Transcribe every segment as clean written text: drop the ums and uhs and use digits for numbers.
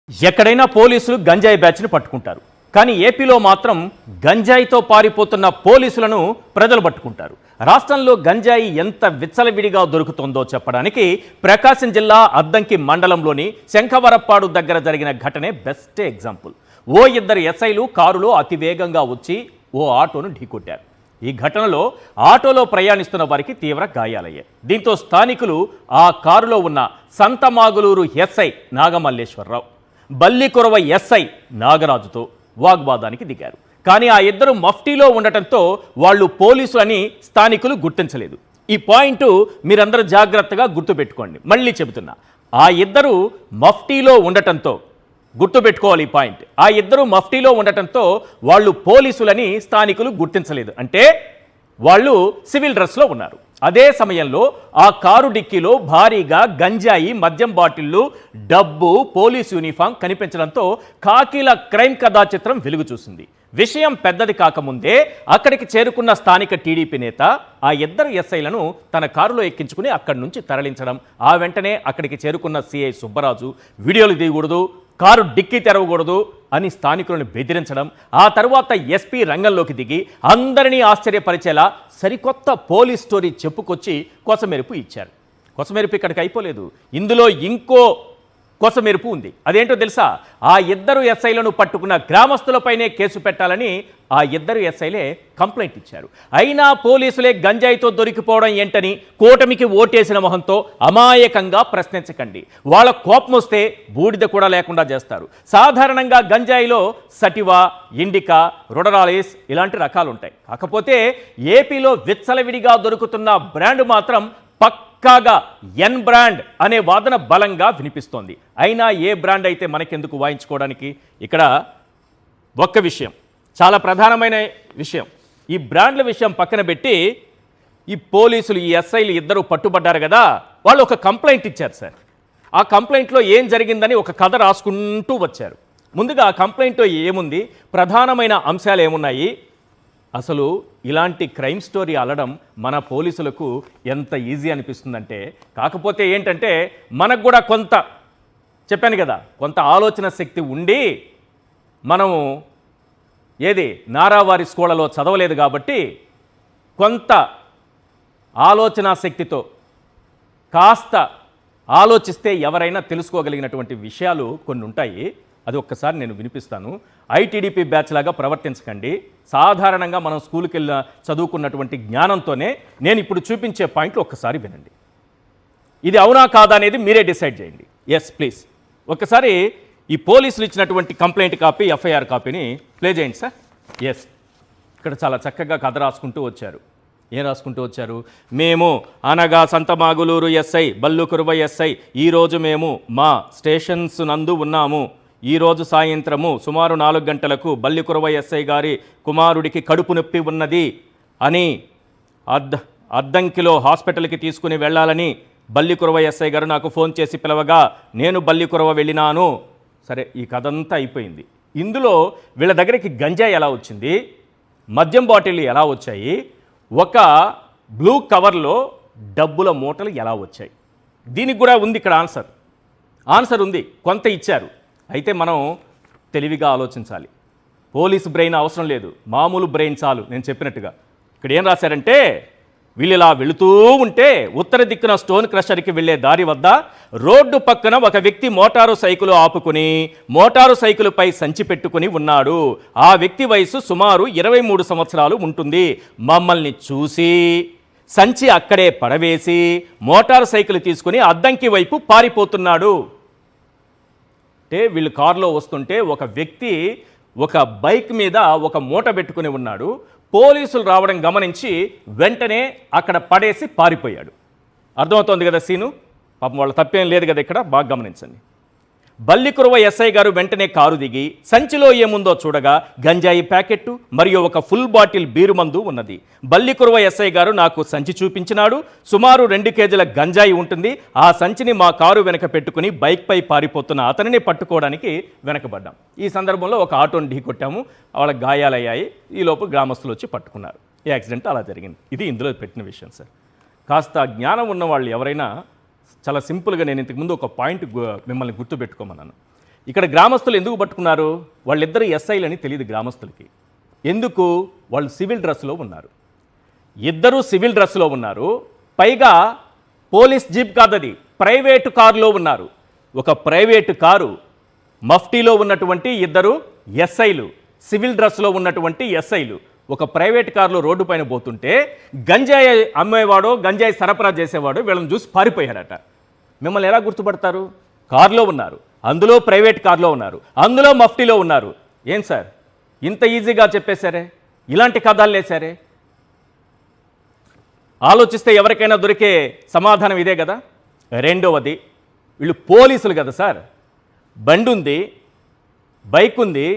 ఎక్కడైనా పోలీసులు గంజాయి బ్యాచ్ను పట్టుకుంటారు. కానీ ఏపీలో మాత్రం గంజాయితో పారిపోతున్న పోలీసులను ప్రజలు పట్టుకుంటారు. రాష్ట్రంలో గంజాయి ఎంత విచ్చలవిడిగా దొరుకుతుందో చెప్పడానికి ప్రకాశం జిల్లా అద్దంకి మండలంలోని శంఖవరప్పాడు దగ్గర జరిగిన ఘటనే బెస్ట్ ఎగ్జాంపుల్. ఓ ఇద్దరు ఎస్ఐలు కారులో అతివేగంగా వచ్చి ఓ ఆటోను ఢీకొట్టారు. ఈ ఘటనలో ఆటోలో ప్రయాణిస్తున్న వారికి తీవ్ర గాయాలయ్యాయి. దీంతో స్థానికులు ఆ కారులో ఉన్న సంతమాగులూరు ఎస్ఐ నాగమల్లేశ్వరరావు, బల్లికొరవ ఎస్ఐ నాగరాజుతో వాగ్వాదానికి దిగారు. కానీ ఆ ఇద్దరు మఫ్టీలో ఉండటంతో వాళ్ళు పోలీసులని స్థానికులు గుర్తించలేదు. ఈ పాయింట్ మీరందరూ జాగ్రత్తగా గుర్తుపెట్టుకోండి. మళ్ళీ చెబుతున్నా, ఆ ఇద్దరు మఫ్టీలో ఉండటంతో గుర్తుపెట్టుకోవాలి ఈ పాయింట్. ఆ ఇద్దరు మఫ్టీలో ఉండటంతో వాళ్ళు పోలీసులని స్థానికులు గుర్తించలేదు. అంటే వాళ్ళు సివిల్ డ్రెస్లో ఉన్నారు. అదే సమయంలో ఆ కారు డిక్కీలో భారీగా గంజాయి, మద్యం బాటిళ్లు, డబ్బు, పోలీస్ యూనిఫామ్ కనిపించడంతో కాకీల క్రైమ్ కథా చిత్రం వెలుగు చూసింది. విషయం పెద్దది కాకముందే అక్కడికి చేరుకున్న స్థానిక టీడీపీ నేత ఆ ఇద్దరు ఎస్ఐలను తన కారులో ఎక్కించుకుని అక్కడి నుంచి తరలించడం, ఆ వెంటనే అక్కడికి చేరుకున్న సిఐ సుబ్బరాజు వీడియోలు తీయకూడదు, కారు డిక్కీ తెరవకూడదు అని స్థానికులను బెదిరించడం, ఆ తర్వాత ఎస్పీ రంగంలోకి దిగి అందరినీ ఆశ్చర్యపరిచేలా సరికొత్త పోలీస్ స్టోరీ చెప్పుకొచ్చి కొసమెరుపు ఇచ్చారు. కొసమెరుపు ఇక్కడికి అయిపోలేదు, ఇందులో ఇంకో కొసమెరుపు ఉంది. అదేంటో తెలుసా? ఆ ఇద్దరు ఎస్ఐలను పట్టుకున్న గ్రామస్తులపైనే కేసు పెట్టాలని ఆ ఇద్దరు ఎస్ఐలే కంప్లైంట్ ఇచ్చారు. అయినా పోలీసులే గంజాయితో దొరికిపోవడం ఏంటని కూటమికి ఓటేసిన మొహంతో అమాయకంగా ప్రశ్నించకండి. వాళ్ళ కోపం వస్తే బూడిద కూడా లేకుండా చేస్తారు. సాధారణంగా గంజాయిలో సటివా, ఇండికా, రొడరాలిస్ ఇలాంటి రకాలు ఉంటాయి. కాకపోతే ఏపీలో విచ్చలవిడిగా దొరుకుతున్న బ్రాండ్ మాత్రం పక్కాగా ఎన్ బ్రాండ్ అనే వాదన బలంగా వినిపిస్తోంది. అయినా ఏ బ్రాండ్ అయితే మనకెందుకు వాయించుకోవడానికి? ఇక్కడ ఒక్క విషయం, చాలా ప్రధానమైన విషయం, ఈ బ్రాండ్ల విషయం పక్కన పెట్టి ఈ పోలీసులు, ఈ ఎస్ఐలు ఇద్దరు పట్టుబడ్డారు కదా, వాళ్ళు ఒక కంప్లైంట్ ఇచ్చారు సార్. ఆ కంప్లైంట్లో ఏం జరిగిందని ఒక కథ రాసుకుంటూ వచ్చారు. ముందుగా ఆ కంప్లైంట్లో ఏముంది, ప్రధానమైన అంశాలు ఏమున్నాయి, అసలు ఇలాంటి క్రైమ్ స్టోరీ అల్లడం మన పోలీసులకు ఎంత ఈజీ అనిపిస్తుందంటే, కాకపోతే ఏంటంటే మనకు కూడా కొంత, చెప్పాను కదా, కొంత ఆలోచన శక్తి ఉండి మనము నారావారి స్కూళ్ళలో చదవలేదు కాబట్టి కొంత ఆలోచన శక్తితో కాస్త ఆలోచిస్తే ఎవరైనా తెలుసుకోగలిగినటువంటి విషయాలు కొన్ని ఉంటాయి. అది ఒక్కసారి నేను వినిపిస్తాను. ఐటీడీపీ బ్యాచ్ లాగా ప్రవర్తించకండి. సాధారణంగా మనం స్కూల్కి వెళ్ళి చదువుకున్నటువంటి జ్ఞానంతోనే నేను ఇప్పుడు చూపించే పాయింట్లు ఒక్కసారి వినండి. ఇది అవునా కాదా అనేది మీరే డిసైడ్ చేయండి. ఎస్ ప్లీజ్, ఒక్కసారి ఈ పోలీసులు ఇచ్చినటువంటి కంప్లైంట్ కాపీ, ఎఫ్ఐఆర్ కాపీని ప్లే చేయండి సార్. ఎస్, ఇక్కడ చాలా చక్కగా కథ రాసుకుంటూ వచ్చారు. ఏం రాసుకుంటూ వచ్చారు? మేము అనగా సంతమాగులూరు ఎస్ఐ, బల్లుకురువ ఎస్ఐ, ఈరోజు మేము మా స్టేషన్స్ నందు ఉన్నాము. ఈరోజు సాయంత్రము సుమారు 4 గంటలకు బల్లికురవ ఎస్ఐ గారి కుమారుడికి కడుపు నొప్పి ఉన్నది అని అద్దంకిలో హాస్పిటల్కి తీసుకుని వెళ్ళాలని బల్లికురవ ఎస్ఐ గారు నాకు ఫోన్ చేసి పిలవగా నేను బల్లికురవ వెళ్ళినాను. సరే, ఈ కథ అంతా అయిపోయింది. ఇందులో వీళ్ళ దగ్గరికి గంజాయి ఎలా వచ్చింది, మద్యం బాటిల్ ఎలా వచ్చాయి, ఒక బ్లూ కవర్లో డబ్బుల మూటలు ఎలా వచ్చాయి, దీనికి కూడా ఉంది ఇక్కడ ఆన్సర్ ఉంది. కొంత ఇచ్చారు. అయితే మనం తెలివిగా ఆలోచించాలి. పోలీసు బ్రెయిన్ అవసరం లేదు, మామూలు బ్రెయిన్ చాలు. నేను చెప్పినట్టుగా ఇక్కడ ఏం రాశారంటే, వీళ్ళు ఇలా వెళుతూ ఉంటే ఉత్తర దిక్కున స్టోన్ క్రషర్కి వెళ్ళే దారి వద్ద రోడ్డు పక్కన ఒక వ్యక్తి మోటారు సైకిల్ ఆపుకుని మోటారు సైకిల్పై సంచి పెట్టుకుని ఉన్నాడు. ఆ వ్యక్తి వయసు సుమారు 23 సంవత్సరాలు ఉంటుంది. మమ్మల్ని చూసి సంచి అక్కడే పడవేసి మోటారు సైకిల్ తీసుకుని అద్దంకి వైపు పారిపోతున్నాడు. అంటే వీళ్ళు కారులో వస్తుంటే ఒక వ్యక్తి ఒక బైక్ మీద ఒక మూట పెట్టుకుని ఉన్నాడు. పోలీసులు రావడం గమనించి వెంటనే అక్కడ పడేసి పారిపోయాడు. అర్థమవుతోంది కదా సీను? పాపం వాళ్ళ తప్పేం లేదు కదా ఇక్కడ, బాగా గమనించండి. బల్లికురవ ఎస్ఐ గారు వెంటనే కారు దిగి సంచిలో ఏముందో చూడగా గంజాయి ప్యాకెట్టు మరియు ఒక ఫుల్ బాటిల్ బీరు మందు ఉన్నది. బల్లికురవ ఎస్ఐ గారు నాకు సంచి చూపించినాడు. సుమారు 2 కేజీల గంజాయి ఉంటుంది. ఆ సంచిని మా కారు వెనక పెట్టుకుని బైక్పై పారిపోతున్న అతనిని పట్టుకోవడానికి వెనకబడ్డాం. ఈ సందర్భంలో ఒక ఆటోని ఢీకొట్టాము, వాళ్ళకి గాయాలయ్యాయి. ఈలోపు గ్రామస్తులు వచ్చి పట్టుకున్నారు. ఈ యాక్సిడెంట్ అలా జరిగింది. ఇది ఇందులో పెట్టిన విషయం సార్. కాస్త జ్ఞానం ఉన్న వాళ్ళు ఎవరైనా చాలా సింపుల్గా, నేను ఇంతకుముందు ఒక పాయింట్ మిమ్మల్ని గుర్తుపెట్టుకోమన్నాను. ఇక్కడ గ్రామస్తులు ఎందుకు పట్టుకున్నారు? వాళ్ళిద్దరు ఎస్ఐలని తెలియదు గ్రామస్తులకి. ఎందుకు? వాళ్ళు సివిల్ డ్రెస్లో ఉన్నారు. ఇద్దరు సివిల్ డ్రెస్లో ఉన్నారు. పైగా పోలీస్ జీప్ కాదది, ప్రైవేటు కారులో ఉన్నారు. ఒక ప్రైవేటు కారు, మఫ్టీలో ఉన్నటువంటి ఇద్దరు ఎస్ఐలు, సివిల్ డ్రెస్లో ఉన్నటువంటి ఎస్ఐలు ఒక ప్రైవేట్ కారులో రోడ్డు పైన పోతుంటే గంజాయి అమ్మేవాడో గంజాయి సరఫరా చేసేవాడో వీళ్ళని చూసి పారిపోయారట. మిమ్మల్ని ఎలా గుర్తుపడతారు? కారులో ఉన్నారు, అందులో ప్రైవేట్ కారులో ఉన్నారు, అందులో మఫ్టీలో ఉన్నారు. ఏం సార్ ఇంత ఈజీగా చెప్పేశారే, ఇలాంటి కథలు లేసారే? ఆలోచిస్తే ఎవరికైనా దొరికే సమాధానం ఇదే కదా. రెండవది, వీళ్ళు పోలీసులు కదా సార్. బండి ఉంది, బైక్ ఉంది,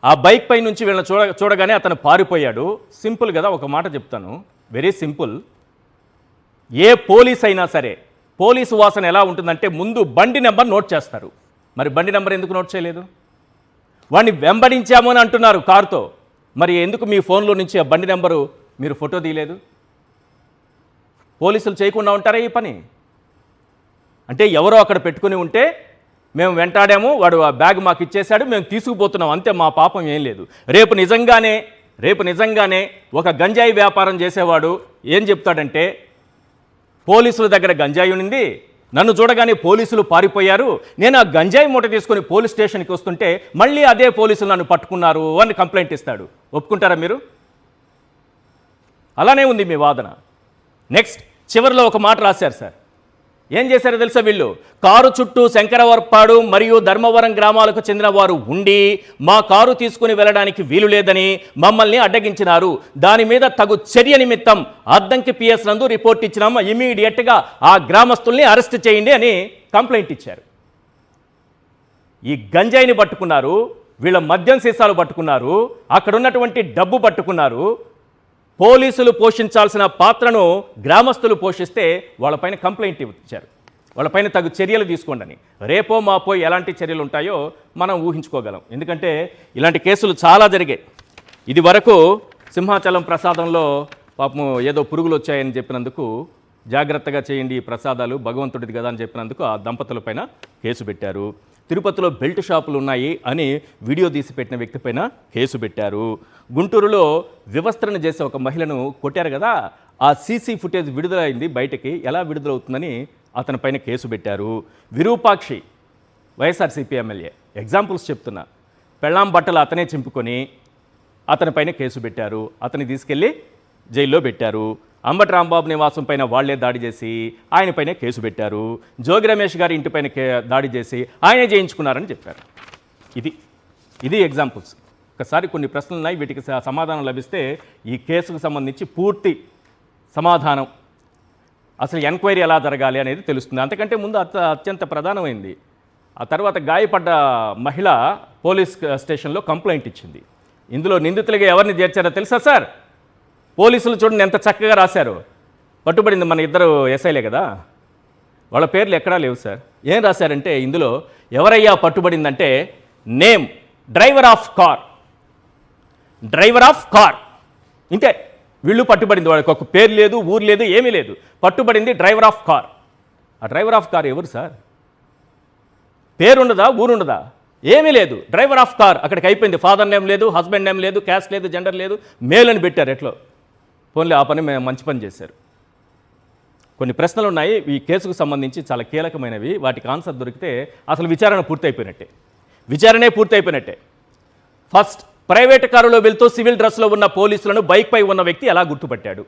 ఆ బైక్ పై నుంచి వీళ్ళని చూడగానే అతను పారిపోయాడు. సింపుల్ కదా, ఒక మాట చెప్తాను, వెరీ సింపుల్. ఏ పోలీస్ అయినా సరే పోలీసు వాసన ఎలా ఉంటుందంటే ముందు బండి నెంబర్ నోట్ చేస్తారు. మరి బండి నెంబర్ ఎందుకు నోట్ చేయలేదు? వాడిని వెంబడించాము అని అంటున్నారు కారుతో, మరి ఎందుకు మీ ఫోన్లో నుంచి ఆ బండి నెంబరు మీరు ఫోటో తీయలేదు? పోలీసులు చేయకుండా ఉంటారా ఈ పని? అంటే ఎవరో అక్కడ పెట్టుకుని ఉంటే మేము వెంటాడాము, వాడు ఆ బ్యాగ్ మాకు ఇచ్చేశాడు, మేము తీసుకుపోతున్నాం, అంతే, మా పాపం ఏం లేదు. రేపు నిజంగానే ఒక గంజాయి వ్యాపారం చేసేవాడు ఏం చెప్తాడంటే, పోలీసుల దగ్గర గంజాయి ఉంది, నన్ను చూడగానే పోలీసులు పారిపోయారు, నేను ఆ గంజాయి మూట తీసుకొని పోలీస్ స్టేషన్కి వస్తుంటే మళ్ళీ అదే పోలీసులు నన్ను పట్టుకున్నారు అని కంప్లైంట్ ఇస్తాడు. ఒప్పుకుంటారా మీరు? అలానే ఉంది మీ వాదన. నెక్స్ట్ చివరిలో ఒక మాట రాశారు సార్. ఏం చేశారో తెలుసా? వీళ్ళు కారు చుట్టూ శంకరవర్పాడు మరియు ధర్మవరం గ్రామాలకు చెందిన వారు ఉండి మా కారు తీసుకుని వెళ్ళడానికి వీలు లేదని మమ్మల్ని అడ్డగించినారు. దాని మీద తగు చర్య నిమిత్తం అద్దంకి పిఎస్ నందు రిపోర్ట్ ఇచ్చినాము, ఇమీడియట్గా ఆ గ్రామస్తుల్ని అరెస్ట్ చేయండి అని కంప్లైంట్ ఇచ్చారు. ఈ గంజాయిని పట్టుకున్నారు, వీళ్ళ మద్యం సీసాలు పట్టుకున్నారు, అక్కడ ఉన్నటువంటి డబ్బు పట్టుకున్నారు. పోలీసులు పోషించాల్సిన పాత్రను గ్రామస్తులు పోషిస్తే వాళ్ళపైన కంప్లైంట్ ఇచ్చారు, వాళ్ళపైన తగు చర్యలు తీసుకోండి. రేపో మాపో ఎలాంటి చర్యలు ఉంటాయో మనం ఊహించుకోగలం. ఎందుకంటే ఇలాంటి కేసులు చాలా జరిగాయి. ఇది వరకు సింహాచలం ప్రసాదంలో పాపం ఏదో పురుగులు వచ్చాయని చెప్పినందుకు జాగ్రత్తగా చేయండి ఈ ప్రసాదాలు, భగవంతుడిది కదా అని చెప్పినందుకు ఆ దంపతులపైన కేసు పెట్టారు. తిరుపతిలో బెల్ట్ షాపులు ఉన్నాయి అని వీడియో తీసి పెట్టిన వ్యక్తి పైన కేసు పెట్టారు. గుంటూరులో వివస్త్రణ చేసే ఒక మహిళను కొట్టారు కదా, ఆ సీసీ ఫుటేజ్ విడుదలైంది బయటకి, ఎలా విడుదలవుతుందని అతని పైన కేసు పెట్టారు. విరూపాక్షి వైఎస్ఆర్సీపీ ఎమ్మెల్యే, ఎగ్జాంపుల్స్ చెప్తున్నా, పెళ్ళాం బట్టలు అతనే చింపుకొని అతని పైన కేసు పెట్టారు, అతన్ని తీసుకెళ్ళి జైల్లో పెట్టారు. అంబటి రాంబాబు నివాసం పైన వాళ్లే దాడి చేసి ఆయన పైన కేసు పెట్టారు. జోగి రమేష్ గారి ఇంటిపైన దాడి చేసి ఆయనే చేయించుకున్నారని చెప్పారు. ఇది ఎగ్జాంపుల్స్. ఒకసారి కొన్ని ప్రశ్నలు ఉన్నాయి, వీటికి సమాధానం లభిస్తే ఈ కేసుకు సంబంధించి పూర్తి సమాధానం, అసలు ఎంక్వైరీ ఎలా జరగాలి అనేది తెలుస్తుంది. అంతకంటే ముందు అత్యంత ప్రధానమైంది, ఆ తర్వాత గాయపడ్డ మహిళ పోలీస్ స్టేషన్లో కంప్లైంట్ ఇచ్చింది. ఇందులో నిందితులుగా ఎవరిని చేర్చారో తెలుసా సార్? పోలీసులు చూడండి ఎంత చక్కగా రాశారు. పట్టుబడింది మన ఇద్దరు ఎస్ఐలే కదా, వాళ్ళ పేర్లు ఎక్కడా లేవు సార్. ఏం రాశారంటే ఇందులో ఎవరయ్యా పట్టుబడిందంటే నేమ్ డ్రైవర్ ఆఫ్ కార్, ఇంతే. వీళ్ళు పట్టుబడింది, వాళ్ళకి ఒక పేరు లేదు, ఊరు లేదు, ఏమీ లేదు, పట్టుబడింది డ్రైవర్ ఆఫ్ కార్. ఆ డ్రైవర్ ఆఫ్ కార్ ఎవరు సార్? పేరుండదా, ఊరుండదా, ఏమీ లేదు, డ్రైవర్ ఆఫ్ కార్. అక్కడికి అయిపోయింది. ఫాదర్ నేమ్ లేదు, హస్బెండ్ నేమ్ లేదు, క్యాస్ట్ లేదు, జెండర్ లేదు, మేల్ అని పెట్టారు. ఎట్లో పోన్లే, ఆ పని మంచి పని చేశారు. కొన్ని ప్రశ్నలు ఉన్నాయి ఈ కేసుకు సంబంధించి, చాలా కీలకమైనవి. వాటికి ఆన్సర్ దొరికితే అసలు విచారణే పూర్తయిపోయినట్టే. ఫస్ట్, ప్రైవేట్ కారులో వెళ్తూ సివిల్ డ్రెస్లో ఉన్న పోలీసులను బైక్పై ఉన్న వ్యక్తి ఎలా గుర్తుపట్టాడు?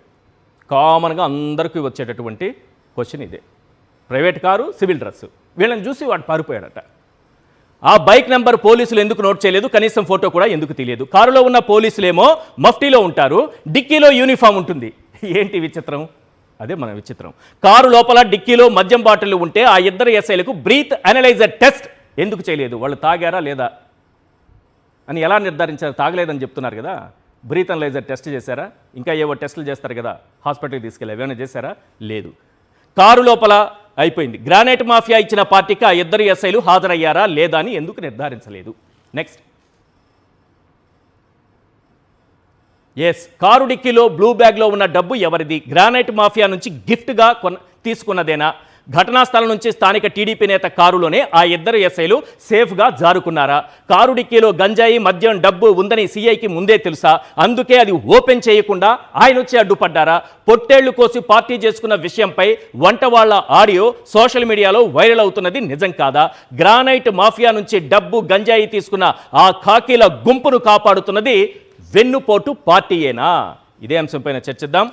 కామన్గా అందరికీ వచ్చేటటువంటి క్వశ్చన్ ఇదే. ప్రైవేట్ కారు, సివిల్ డ్రెస్, వీళ్ళని చూసి వాడు పారిపోయాడట. ఆ బైక్ నెంబర్ పోలీసులు ఎందుకు నోట్ చేయలేదు? కనీసం ఫోటో కూడా ఎందుకు తెలియదు? కారులో ఉన్న పోలీసులేమో మఫ్టీలో ఉంటారు, డిక్కీలో యూనిఫామ్ ఉంటుంది. ఏంటి విచిత్రం? అదే మన విచిత్రం. కారు లోపల డిక్కీలో మద్యం బాటిల్ ఉంటే ఆ ఇద్దరు ఎస్ఐలకు బ్రీత్ అనలైజర్ టెస్ట్ ఎందుకు చేయలేదు? వాళ్ళు తాగారా లేదా అని ఎలా నిర్ధారించారు? తాగలేదని చెప్తున్నారు కదా. బ్రీత్ అనలైజర్ టెస్ట్ చేశారా? ఇంకా ఏవో టెస్టులు చేస్తారు కదా, హాస్పిటల్కి తీసుకెళ్ళి, ఏమైనా చేశారా? లేదు. కారు లోపల అయిపోయింది. గ్రానైట్ మాఫియా ఇచ్చిన పార్టీకి ఆ ఇద్దరు ఎస్ఐలు హాజరయ్యారా లేదా అని ఎందుకు నిర్ధారించలేదు? నెక్స్ట్, కారు డిక్కీలో బ్లూ బ్యాగ్లో ఉన్న డబ్బు ఎవరిది? గ్రానైట్ మాఫియా నుంచి గిఫ్ట్గా తీసుకున్నదేనా? ఘటనా స్థలం నుంచి స్థానిక టీడీపీ నేత కారులోనే ఆ ఇద్దరు ఎస్ఐలు సేఫ్గా జారుకున్నారా? కారు డిక్కీలో గంజాయి మద్యం డబ్బు ఉందని సీఐకి ముందే తెలుసా? అందుకే అది ఓపెన్ చేయకుండా ఆయన వచ్చి అడ్డుపడ్డారా? పొట్టేళ్లు కోసి పార్టీ చేసుకున్న విషయంపై వంట వాళ్ళ ఆడియో సోషల్ మీడియాలో వైరల్ అవుతున్నది నిజం కాదా? గ్రానైట్ మాఫియా నుంచి డబ్బు గంజాయి తీసుకున్న ఆ ఖాకీల గుంపును కాపాడుతున్నది వెన్నుపోటు పార్టీయేనా? ఇదే అంశంపైన చర్చిద్దాం.